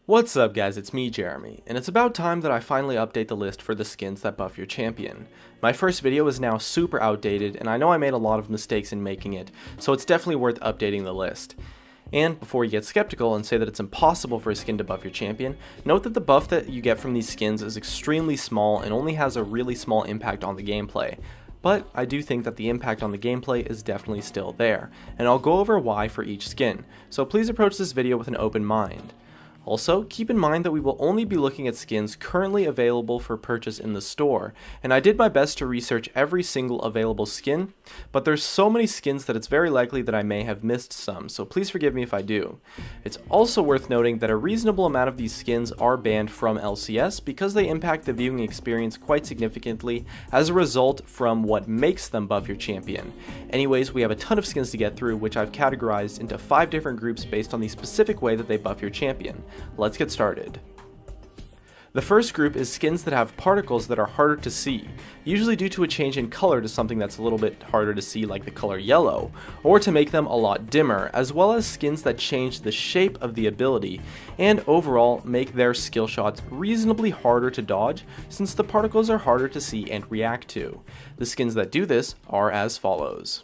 What's up guys, it's me Jeremy, and it's about time that I finally update the list for the skins that buff your champion. My first video is now super outdated, and I know I made a lot of mistakes in making it, so it's definitely worth updating the list. And before you get skeptical and say that it's impossible for a skin to buff your champion, note that the buff that you get from these skins is extremely small and only has a really small impact on the gameplay. But I do think that the impact on the gameplay is definitely still there, and I'll go over why for each skin, so please approach this video with an open mind. Also, keep in mind that we will only be looking at skins currently available for purchase in the store, and I did my best to research every single available skin, but there's so many skins that it's very likely that I may have missed some, so please forgive me if I do. It's also worth noting that a reasonable amount of these skins are banned from LCS because they impact the viewing experience quite significantly as a result from what makes them buff your champion. Anyways, we have a ton of skins to get through, which I've categorized into 5 different groups based on the specific way that they buff your champion. Let's get started. The first group is skins that have particles that are harder to see, usually due to a change in color to something that's a little bit harder to see like the color yellow, or to make them a lot dimmer, as well as skins that change the shape of the ability and overall make their skill shots reasonably harder to dodge since the particles are harder to see and react to. The skins that do this are as follows.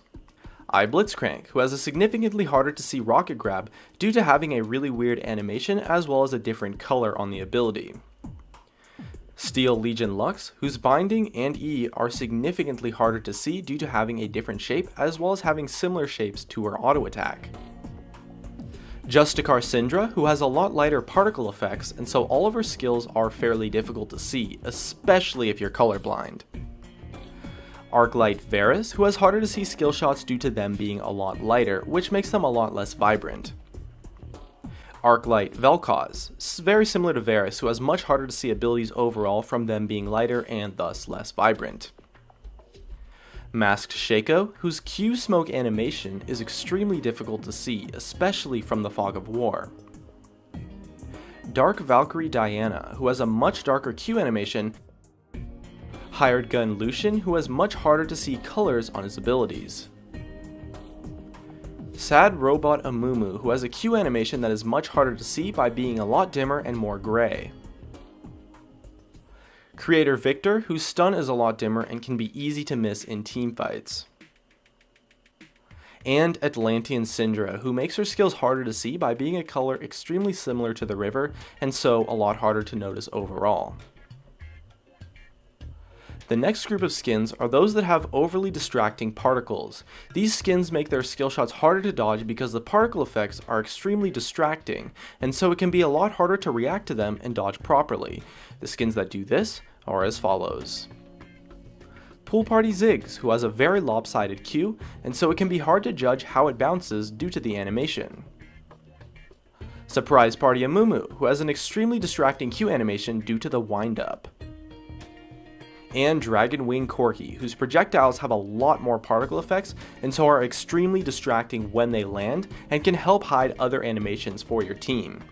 Blitzcrank, who has a significantly harder to see rocket grab due to having a really weird animation as well as a different color on the ability. Steel Legion Lux, whose binding and E are significantly harder to see due to having a different shape as well as having similar shapes to her auto attack. Justicar Syndra, who has a lot lighter particle effects, and so all of her skills are fairly difficult to see, especially if you're colorblind. Arclight Varus, who has harder to see skill shots due to them being a lot lighter, which makes them a lot less vibrant. Arclight Vel'Koz, very similar to Varus, who has much harder to see abilities overall from them being lighter and thus less vibrant. Masked Shaco, whose Q smoke animation is extremely difficult to see, especially from the Fog of War. Dark Valkyrie Diana, who has a much darker Q animation. Hired Gun Lucian, who has much harder to see colors on his abilities. Sad Robot Amumu, who has a Q animation that is much harder to see by being a lot dimmer and more gray. Creator Victor, whose stun is a lot dimmer and can be easy to miss in teamfights. And Atlantean Syndra, who makes her skills harder to see by being a color extremely similar to the river and so a lot harder to notice overall. The next group of skins are those that have overly distracting particles. These skins make their skill shots harder to dodge because the particle effects are extremely distracting, and so it can be a lot harder to react to them and dodge properly. The skins that do this are as follows. Pool Party Ziggs, who has a very lopsided Q, and so it can be hard to judge how it bounces due to the animation. Surprise Party Amumu, who has an extremely distracting Q animation due to the wind-up. And Dragon Wing Corki, whose projectiles have a lot more particle effects and so are extremely distracting when they land and can help hide other animations for your team.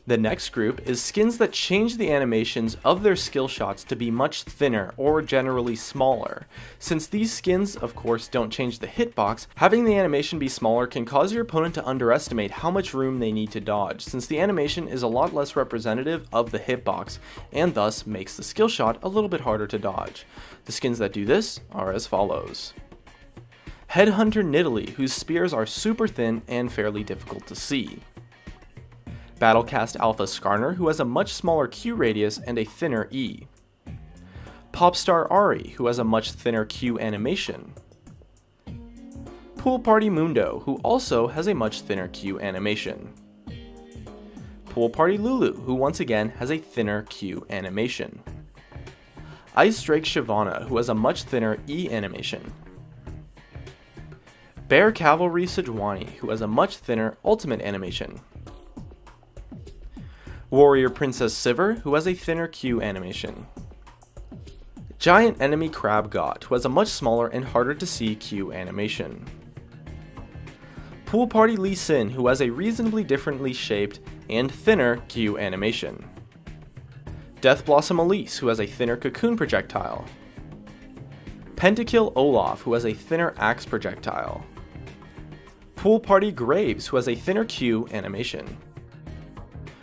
The next group is skins that change the animations of their skill shots to be much thinner or generally smaller. Since these skins, of course, don't change the hitbox, having the animation be smaller can cause your opponent to underestimate how much room they need to dodge, since the animation is a lot less representative of the hitbox, and thus makes the skill shot a little bit harder to dodge. The skins that do this are as follows. Headhunter Nidalee, whose spears are super thin and fairly difficult to see. Battlecast Alpha Skarner, who has a much smaller Q radius and a thinner E. Popstar Ari, who has a much thinner Q animation. Pool Party Mundo, who also has a much thinner Q animation. Pool Party Lulu, who once again has a thinner Q animation. Ice Drake Shyvana, who has a much thinner E animation. Bear Cavalry Sejuani, who has a much thinner ultimate animation. Warrior Princess Sivir, who has a thinner Q animation. Giant Enemy Crab God, who has a much smaller and harder to see Q animation. Pool Party Lee Sin, who has a reasonably differently shaped and thinner Q animation. Death Blossom Elise, who has a thinner cocoon projectile. Pentakill Olaf, who has a thinner axe projectile. Pool Party Graves, who has a thinner Q animation.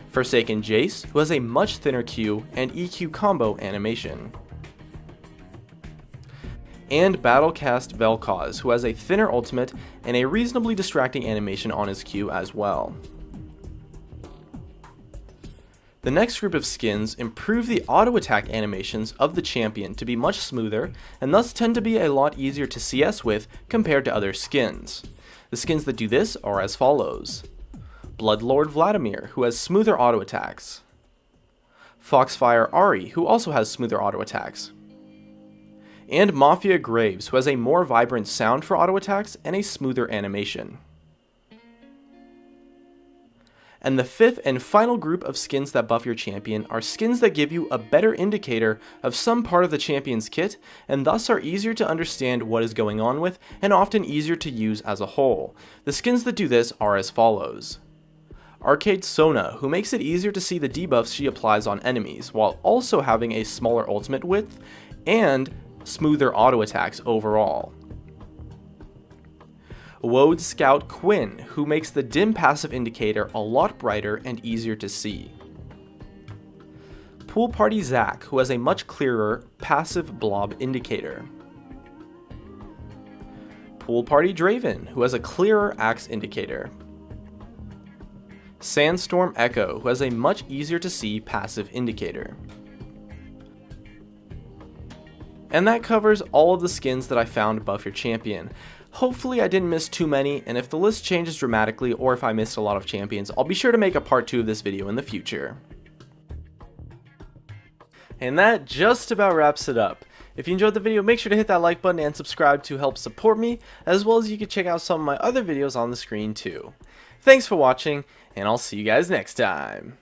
Forsaken Jace, who has a much thinner Q and EQ combo animation. And Battlecast Vel'Koz, who has a thinner ultimate and a reasonably distracting animation on his Q as well. The next group of skins improve the auto attack animations of the champion to be much smoother and thus tend to be a lot easier to CS with compared to other skins. The skins that do this are as follows. Bloodlord Vladimir, who has smoother auto attacks. Foxfire Ahri, who also has smoother auto attacks. And Mafia Graves, who has a more vibrant sound for auto attacks and a smoother animation. And the fifth and final group of skins that buff your champion are skins that give you a better indicator of some part of the champion's kit and thus are easier to understand what is going on with and often easier to use as a whole. The skins that do this are as follows. Arcade Sona, who makes it easier to see the debuffs she applies on enemies while also having a smaller ultimate width and smoother auto attacks overall. Woad Scout Quinn, who makes the dim passive indicator a lot brighter and easier to see. Pool Party Zac, who has a much clearer passive blob indicator. Pool Party Draven, who has a clearer axe indicator. Sandstorm Echo, who has a much easier to see passive indicator. And that covers all of the skins that I found buff your champion. Hopefully I didn't miss too many, and if the list changes dramatically or if I missed a lot of champions, I'll be sure to make a part 2 of this video in the future. And that just about wraps it up. If you enjoyed the video, make sure to hit that like button and subscribe to help support me, as well as you can check out some of my other videos on the screen too. Thanks for watching, and I'll see you guys next time.